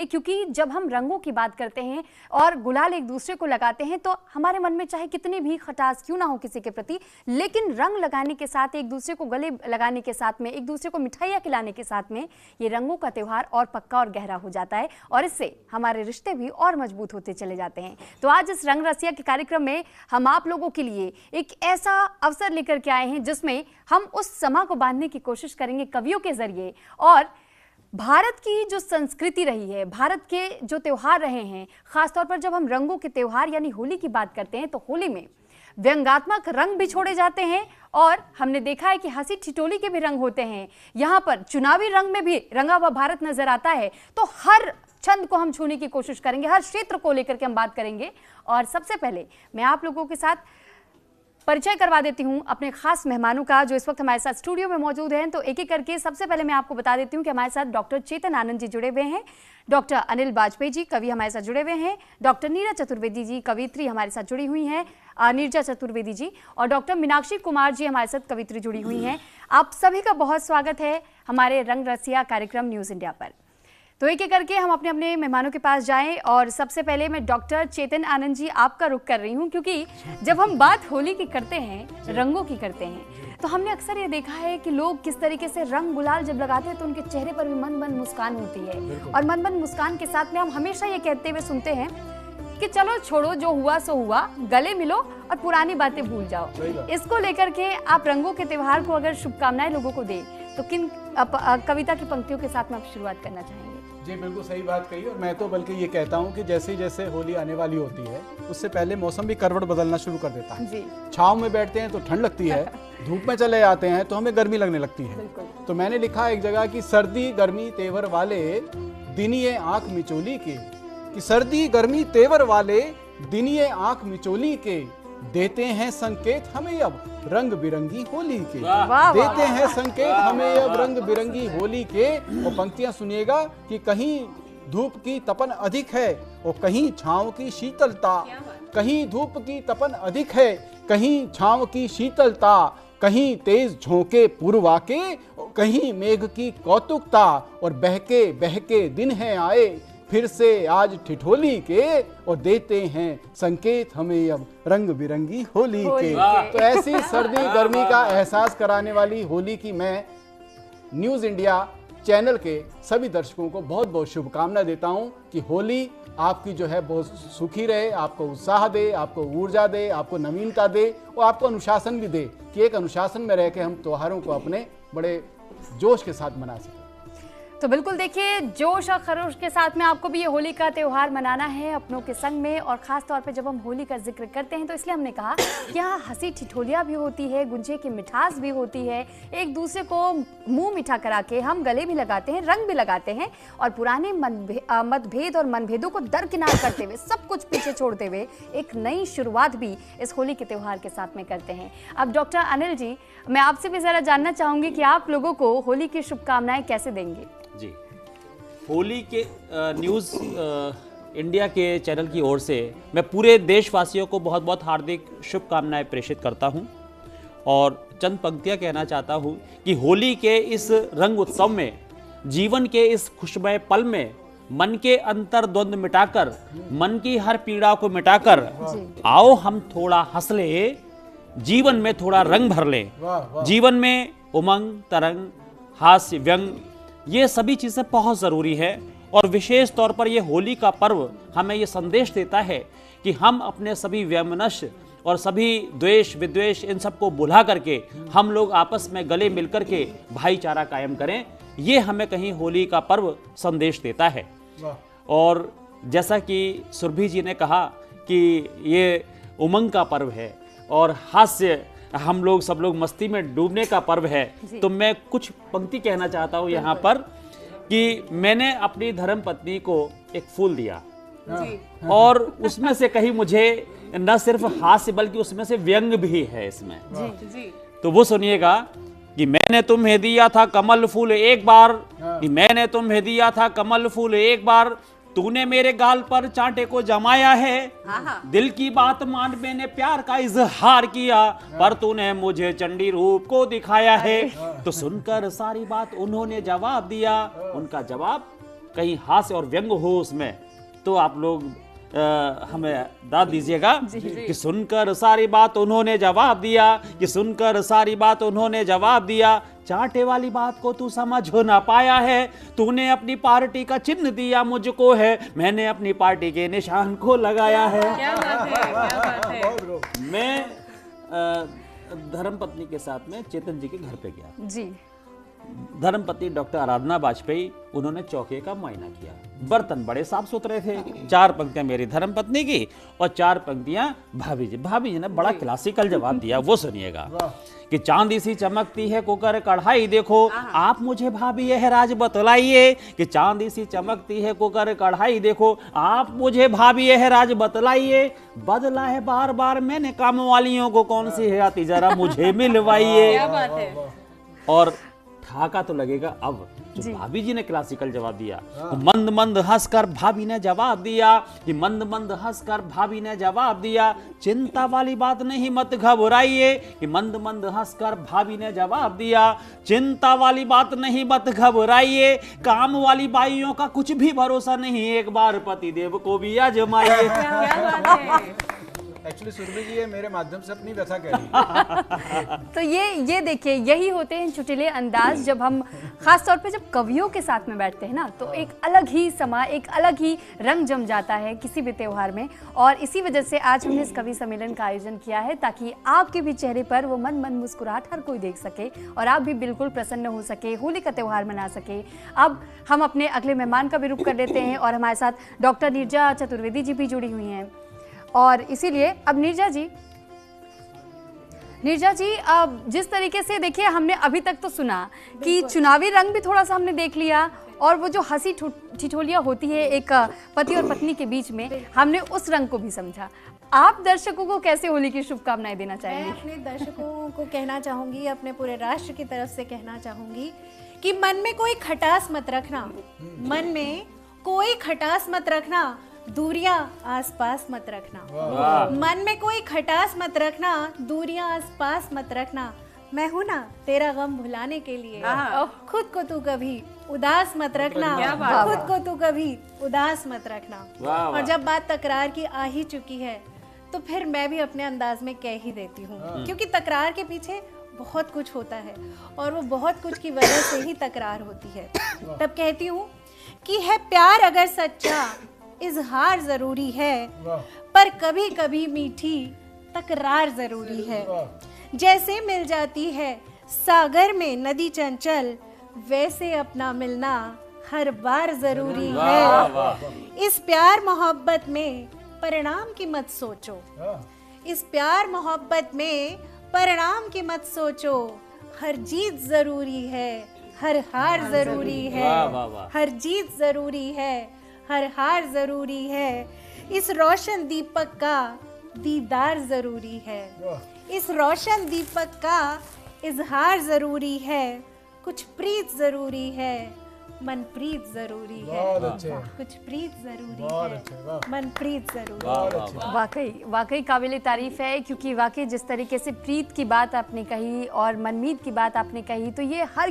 क्योंकि जब हम रंगों की बात करते हैं और गुलाल एक दूसरे को लगाते हैं तो हमारे मन में चाहे कितनी भी खटास क्यों ना हो किसी के प्रति, लेकिन रंग लगाने के साथ, एक दूसरे को गले लगाने के साथ में, एक दूसरे को मिठाइयाँ खिलाने के साथ में ये रंगों का त्यौहार और पक्का और गहरा हो जाता है और इससे हमारे रिश्ते भी और मजबूत होते चले जाते हैं। तो आज इस रंग रसिया के कार्यक्रम में हम आप लोगों के लिए एक ऐसा अवसर लेकर के आए हैं जिसमें हम उस समा को बांधने की कोशिश करेंगे कवियों के जरिए, और भारत की जो संस्कृति रही है, भारत के जो त्योहार रहे हैं, खासतौर पर जब हम रंगों के त्योहार यानी होली की बात करते हैं तो होली में व्यंग्यात्मक रंग भी छोड़े जाते हैं और हमने देखा है कि हंसी ठिठोली के भी रंग होते हैं। यहाँ पर चुनावी रंग में भी रंगा हुआ भारत नजर आता है। तो हर छंद को हम छूने की कोशिश करेंगे, हर क्षेत्र को लेकर के हम बात करेंगे। और सबसे पहले मैं आप लोगों के साथ परिचय करवा देती हूं अपने खास मेहमानों का जो इस वक्त हमारे साथ स्टूडियो में मौजूद हैं। तो एक एक करके सबसे पहले मैं आपको बता देती हूं कि हमारे साथ डॉक्टर चेतन आनंद जी जुड़े हुए हैं, डॉक्टर अनिल वाजपेयी जी कवि हमारे साथ जुड़े हुए हैं, डॉक्टर नीरज चतुर्वेदी जी कवित्री हमारे साथ जुड़ी हुई हैं, नीरजा चतुर्वेदी जी, और डॉक्टर मीनाक्षी कुमार जी हमारे साथ कवित्री जुड़ी हुई हैं। आप सभी का बहुत स्वागत है हमारे रंग रसिया कार्यक्रम न्यूज़ इंडिया पर। तो एक एक करके हम अपने अपने मेहमानों के पास जाएं और सबसे पहले मैं डॉक्टर चेतन आनंद जी आपका रुख कर रही हूं, क्योंकि जब हम बात होली की करते हैं, रंगों की करते हैं, तो हमने अक्सर ये देखा है कि लोग किस तरीके से रंग गुलाल जब लगाते हैं तो उनके चेहरे पर भी मन मन मुस्कान होती है, और मन मन मुस्कान के साथ में हम हमेशा ये कहते हुए सुनते हैं कि चलो छोड़ो, जो हुआ सो हुआ, गले मिलो और पुरानी बातें भूल जाओ। इसको लेकर के आप रंगों के त्योहार को अगर शुभकामनाएं लोगों को दें तो किन कविता की पंक्तियों के साथ में आप शुरुआत करना चाहेंगे? जी बिल्कुल सही बात कही, और मैं तो बल्कि ये कहता हूँ कि जैसे जैसे होली आने वाली होती है उससे पहले मौसम भी करवट बदलना शुरू कर देता है जी। छाँव में बैठते हैं तो ठंड लगती है, धूप में चले जाते हैं तो हमें गर्मी लगने लगती है। तो मैंने लिखा एक जगह कि सर्दी गर्मी तेवर वाले दिनिये आंख मिचोली के, कि सर्दी गर्मी तेवर वाले दिनिये आंख मिचोली के, देते हैं संकेत हमें अब रंग बिरंगी होली के, देते हैं संकेत हमें अब रंग बिरंगी होली के। और पंक्तियां सुनिएगा कि कहीं धूप की तपन अधिक है और कहीं छांव की शीतलता, कहीं धूप की तपन अधिक है, कहीं छांव की शीतलता, कहीं तेज झोंके पूर्वा के, कहीं मेघ की कौतुकता, और बहके बहके दिन है आए फिर से आज ठिठोली के, और देते हैं संकेत हमें अब रंग बिरंगी होली के। तो ऐसी सर्दी गर्मी का एहसास कराने वाली होली की मैं न्यूज़ इंडिया चैनल के सभी दर्शकों को बहुत बहुत शुभकामना देता हूं कि होली आपकी जो है बहुत सुखी रहे, आपको उत्साह दे, आपको ऊर्जा दे, आपको नवीनता दे और आपको अनुशासन भी दे, कि एक अनुशासन में रह के हम त्योहारों को अपने बड़े जोश के साथ मना सकें। तो बिल्कुल देखिए, जोश और खरोश के साथ में आपको भी ये होली का त्यौहार मनाना है अपनों के संग में। और ख़ास तौर पे जब हम होली का जिक्र करते हैं तो इसलिए हमने कहा कि यहाँ हंसी ठिठोलियाँ भी होती है, गुंजे की मिठास भी होती है, एक दूसरे को मुंह मीठा करा के हम गले भी लगाते हैं, रंग भी लगाते हैं, और पुराने मतभेद और मनभेदों को दरकिनार करते हुए, सब कुछ पीछे छोड़ते हुए एक नई शुरुआत भी इस होली के त्यौहार के साथ में करते हैं। अब डॉक्टर अनिल जी, मैं आपसे भी ज़रा जानना चाहूँगी कि आप लोगों को होली की शुभकामनाएँ कैसे देंगे? जी, होली के न्यूज़ इंडिया के चैनल की ओर से मैं पूरे देशवासियों को बहुत बहुत हार्दिक शुभकामनाएं प्रेषित करता हूं, और चंद पंक्तियां कहना चाहता हूं कि होली के इस रंग उत्सव में, जीवन के इस खुशमय पल में, मन के अंतर द्वंद्व मिटाकर, मन की हर पीड़ा को मिटाकर, आओ हम थोड़ा हंस ले, जीवन में थोड़ा रंग भर ले। जीवन में उमंग, तरंग, हास्य, व्यंग, ये सभी चीज़ें बहुत ज़रूरी है। और विशेष तौर पर ये होली का पर्व हमें ये संदेश देता है कि हम अपने सभी वैमनस्य और सभी द्वेष विद्वेष इन सबको भुला करके हम लोग आपस में गले मिलकर के भाईचारा कायम करें। ये हमें कहीं होली का पर्व संदेश देता है। और जैसा कि सुरभि जी ने कहा कि ये उमंग का पर्व है और हास्य, हम लोग सब लोग मस्ती में डूबने का पर्व है, तो मैं कुछ पंक्ति कहना चाहता हूँ यहाँ पर कि मैंने अपनी धर्म पत्नी को एक फूल दिया, और उसमें से कहीं मुझे न सिर्फ हास्य बल्कि उसमें से व्यंग भी है इसमें। तो वो सुनिएगा कि मैंने तुम्हें दिया था कमल फूल एक बार, कि मैंने तुम्हें दिया था कमल फूल एक बार, तूने मेरे गाल पर चांटे को जमाया है, दिल की बात मान मैंने प्यार का इजहार किया, पर तूने मुझे चंडी रूप को दिखाया है। तो सुनकर सारी बात उन्होंने जवाब दिया, उनका जवाब कहीं हास्य और व्यंग हो उसमें तो आप लोग हमें दाद दीजिएगा कि सुनकर सारी बात उन्होंने जवाब दिया, कि सुनकर सारी बात उन्होंने जवाब दिया, चाटे वाली बात को तू समझ हो ना पाया है, तूने अपनी पार्टी का चिन्ह दिया मुझको है, मैंने अपनी पार्टी के निशान को लगाया है। क्या बात है, क्या बात है। मैं धर्मपत्नी के साथ में चेतन जी के घर पे गया जी। धर्मपत्नी डॉक्टर आराधना वाजपेयी, उन्होंने चौके का मुआयना किया। बर्तन बड़े साफ सुथरे थे। 4 पंक्तियां मेरी धर्मपत्नी की और 4 पंक्तियां भाभी जी। भाभी जी ने बड़ा क्लासिकल जवाब दिया, वो सुनिएगा कि चांदी सी चमकती है कुकर कढ़ाई देखो, आप मुझे भाभी यह राज बतलाइए कि चांदी सी चमकती है कुकर कढ़ाई देखो, आप मुझे भाभी यह राज बतलाइए, बदला है बार बार मैंने काम वालियों को, कौन सी है आती जरा मुझे मिलवाइए। क्या बात है। और ठाका तो लगेगा अब जो भाभी जी ने क्लासिकल जवाब दिया। मंद मंद हंसकर भाभी ने जवाब दिया कि मंद मंद हंसकर भाभी ने जवाब दिया, चिंता वाली बात नहीं मत घबराइए, कि मंद मंद हंसकर भाभी ने जवाब दिया, चिंता वाली बात नहीं मत घबराइए, काम वाली बाइयों का कुछ भी भरोसा नहीं, एक बार पति देव को भी आजमाइए। क्या बात है। एक्चुअली सुरभि जी ये मेरे माध्यम से अपनी व्यथा कह रही है। तो ये देखिए, यही होते हैं चुटकुले अंदाज। जब हम खास तौर पे जब कवियों के साथ में बैठते हैं ना, तो एक अलग ही समा, एक अलग ही रंग जम जाता है किसी भी त्योहार में। और इसी वजह से आज हमने इस कवि सम्मेलन का आयोजन किया है, ताकि आपके भी चेहरे पर वो मन मुस्कुराहट हर कोई देख सके और आप भी बिल्कुल प्रसन्न हो सके, होली का त्योहार मना सके। अब हम अपने अगले मेहमान का भी रुख कर लेते हैं और हमारे साथ डॉक्टर नीरजा चतुर्वेदी जी भी जुड़ी हुई हैं। और इसीलिए अब नीरजा जी, अब जिस तरीके से देखिए, हमने अभी तक तो सुना कि चुनावी रंग भी थोड़ा सा हमने देख लिया, और वो जो हंसी ठिठोलियाँ होती है एक पति और पत्नी के बीच में, हमने उस रंग को भी समझा। आप दर्शकों को कैसे होली की शुभकामनाएं देना चाहेंगे? मैं अपने दर्शकों को कहना चाहूँगी, अपने पूरे राष्ट्र की तरफ से कहना चाहूँगी कि मन में कोई खटास मत रखना, मन में कोई खटास मत रखना, दूरियां आसपास मत रखना, मन में कोई खटास मत रखना, दूरियां आसपास मत रखना, मैं हूं ना तेरा गम भुलाने के लिए, खुद को तू कभी उदास मत रखना, खुद को तू कभी उदास मत रखना। और जब बात तकरार की आ ही चुकी है तो फिर मैं भी अपने अंदाज में कह ही देती हूँ, क्योंकि तकरार के पीछे बहुत कुछ होता है और वो बहुत कुछ की वजह से ही तकरार होती है। तब कहती हूँ कि है प्यार अगर सच्चा इजहार जरूरी है, पर कभी कभी मीठी तकरार जरूरी है। जैसे मिल जाती है सागर में नदी चंचल, वैसे अपना मिलना हर बार जरूरी है। इस प्यार मोहब्बत में परिणाम की मत सोचो, इस प्यार मोहब्बत में परिणाम की मत सोचो, हर जीत जरूरी है, हर हार जरूरी है, हर जीत जरूरी है, हर हार जरूरी है। इस रोशन दीपक का दीदार जरूरी है, इस रोशन दीपक का इजहार जरूरी है, कुछ प्रीत जरूरी है, मन प्रीत जरूरी है, कुछ प्रीत जरूरी है, मन प्रीत जरूरी है। वाकई काबिल तारीफ है, क्योंकि वाकई जिस तरीके से प्रीत की बात आपने कही और मनमीत की बात आपने कही, तो ये हर